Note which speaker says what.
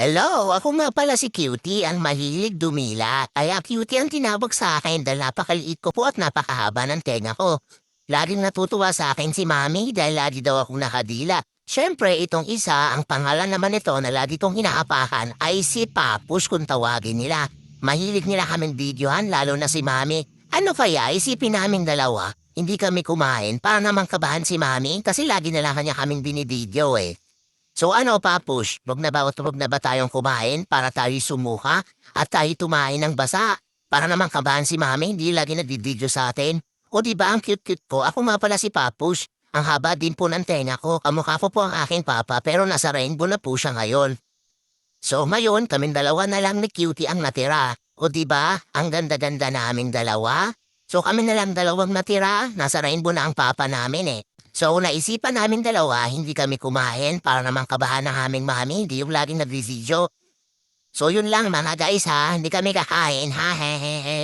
Speaker 1: Hello, ako nga pala si Cutie, ang mahilig dumila. Kaya Cutie ang tinawag sa akin dahil napakaliit ko po at napakahaba ng tenga ko. Laging natutuwa sa akin si Mami dahil lagi daw akong nakadila. Siyempre, itong isa, ang pangalan naman nito na lagi kong inaapakan ay si Papus kung tawagin nila. Mahilig nila kaming videohan, lalo na si Mami. Ano kaya, isipin naming dalawa, hindi kami kumain para naman kabahan si Mami kasi lagi na lang kanya kaming binibideo eh. So ano, Papush, wag na ba tayong kumain para tayo sumuka at tayo tumain ng basa? Para naman kabahan si Mami, hindi lagi nagdi-video sa atin. O di ba ang cute-cute ko? Ako nga pala si Papush. Ang haba din po ng tenga ko. Kamukha ko po ang aking papa pero nasa rainbow na po siya ngayon. So ngayon, kaming dalawa na lang ni Cutie ang natira. O di ba? Ang ganda-ganda naming dalawa. So kami na lang dalawang natira. Nasa rainbow na ang papa namin eh. So naisipan namin dalawa, hindi kami kumain para naman kabahan ng aming mami, hindi yung laging nagvivideo. So yun lang mga guys ha, hindi kami kakain ha he he he.